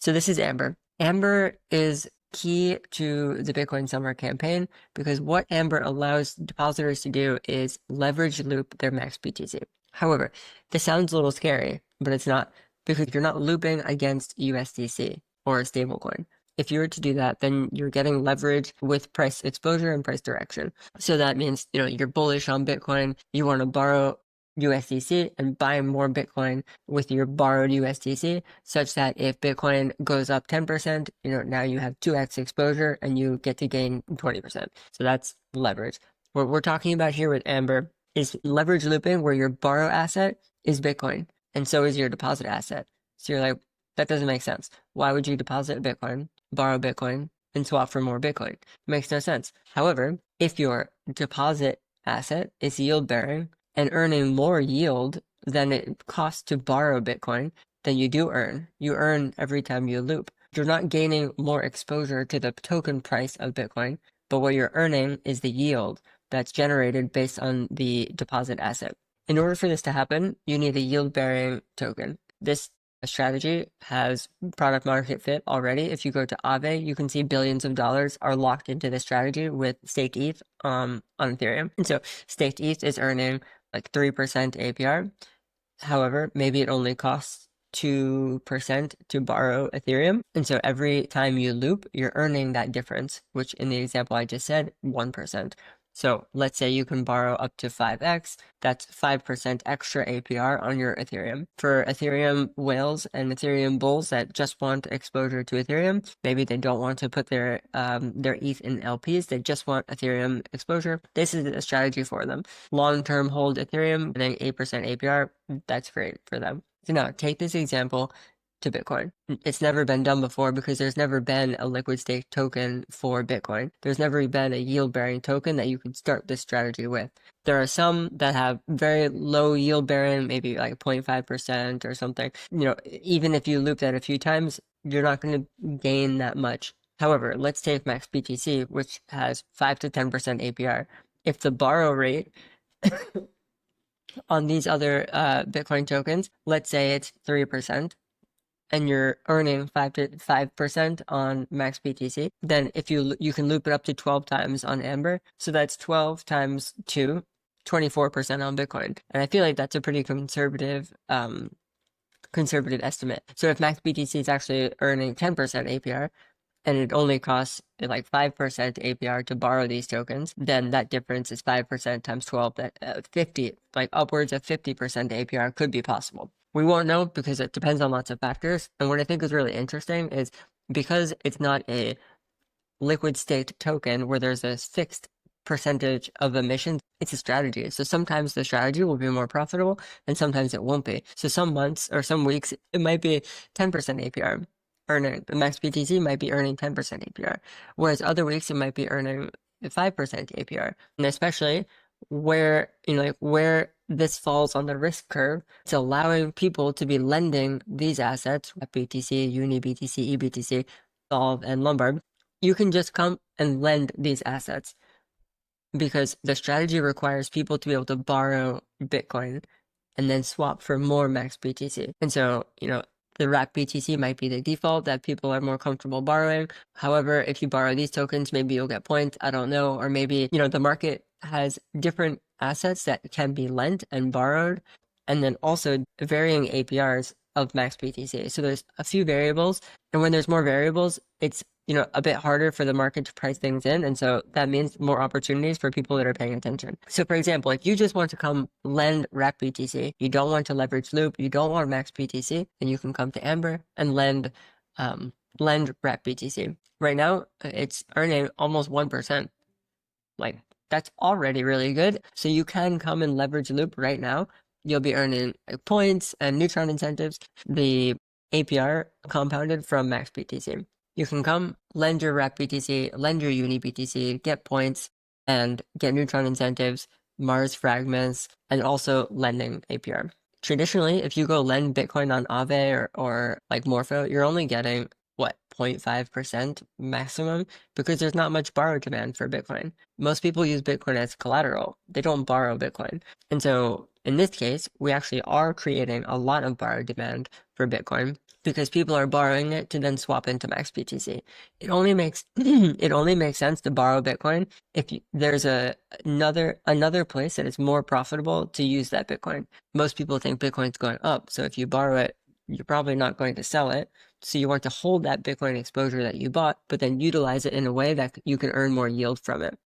So this is Amber. Amber is key to the Bitcoin Summer campaign because what Amber allows depositors to do is leverage loop their max BTC. However, this sounds a little scary, but it's not, because you're not looping against USDC or a stablecoin. If you were to do that, then you're getting leverage with price exposure and price direction. So that means, you're bullish on Bitcoin, you want to borrow USDC and buy more Bitcoin with your borrowed USDC, such that if Bitcoin goes up 10%, now you have 2x exposure and you get to gain 20%. So that's leverage. What we're talking about here with Amber is leverage looping, where your borrow asset is Bitcoin and so is your deposit asset. So you're like, that doesn't make sense. Why would you deposit Bitcoin, borrow Bitcoin, and swap for more Bitcoin? It makes no sense. However, if your deposit asset is yield bearing and earning more yield than it costs to borrow Bitcoin, then you do earn. You earn every time you loop. You're not gaining more exposure to the token price of Bitcoin, but what you're earning is the yield that's generated based on the deposit asset. In order for this to happen, you need a yield-bearing token. This strategy has product market fit already. If you go to Aave, you can see billions of dollars are locked into this strategy with staked ETH on Ethereum. And so staked ETH is earning like 3% APR. However, maybe it only costs 2% to borrow Ethereum. And so every time you loop, you're earning that difference, which in the example I just said, 1%. So let's say you can borrow up to 5x, that's 5% extra APR on your Ethereum. For Ethereum whales and Ethereum bulls that just want exposure to Ethereum, maybe they don't want to put their ETH in LPs, they just want Ethereum exposure. This is a strategy for them. Long-term hold Ethereum, getting 8% APR, that's great for them. So now take this example to Bitcoin. It's never been done before because there's never been a liquid stake token for Bitcoin. There's never been a yield-bearing token that you can start this strategy with. There are some that have very low yield-bearing, maybe like 0.5% or something. Even if you loop that a few times, you're not going to gain that much. However, let's take Max BTC, which has 5 to 10% APR. If the borrow rate on these other Bitcoin tokens, let's say it's 3%, and you're earning 5% on Max BTC, then if you can loop it up to 12 times on Amber, so that's 12 times 2, 24% on Bitcoin. And I feel like that's a pretty conservative estimate. So if Max BTC is actually earning 10% APR, and it only costs like 5% APR to borrow these tokens, then that difference is 5% times 12, that 50, like upwards of 50% APR could be possible. We won't know because it depends on lots of factors. And what I think is really interesting is because it's not a liquid staked token where there's a fixed percentage of emissions, it's a strategy. So sometimes the strategy will be more profitable and sometimes it won't be. So some months or some weeks, it might be 10% APR. The Max BTC might be earning 10% APR, whereas other weeks it might be earning 5% APR. And especially where this falls on the risk curve, it's allowing people to be lending these assets, BTC, Uni BTC, eBTC, Solve, and Lombard. You can just come and lend these assets because the strategy requires people to be able to borrow Bitcoin and then swap for more Max BTC. And so, the wrap BTC might be the default that people are more comfortable borrowing. However, if you borrow these tokens, maybe you'll get points. I don't know. Or maybe, the market has different assets that can be lent and borrowed, and then also varying APRs of Max BTC. So there's a few variables. And when there's more variables, it's a bit harder for the market to price things in. And so that means more opportunities for people that are paying attention. So for example, if you just want to come lend wrap BTC, you don't want to leverage loop, you don't want Max BTC, then you can come to Amber and lend wrap BTC. Right now, it's earning almost 1%. Like, that's already really good. So you can come and leverage loop right now. You'll be earning points and Neutron incentives, the APR compounded from Max BTC. You can come, lend your wrap BTC, lend your Uni BTC, get points, and get Neutron incentives, Mars fragments, and also lending APR. Traditionally, if you go lend Bitcoin on Aave or like Morpho, you're only getting, 0.5% maximum, because there's not much borrow demand for Bitcoin. Most people use Bitcoin as collateral. They don't borrow Bitcoin. And so In this case, we actually are creating a lot of borrowed demand for Bitcoin because people are borrowing it to then swap into max BTC. It only makes it only makes sense to borrow Bitcoin if there's another place that is more profitable to use that Bitcoin. Most people think Bitcoin's going up, so if you borrow it, you're probably not going to sell it. So you want to hold that Bitcoin exposure that you bought, but then utilize it in a way that you can earn more yield from it.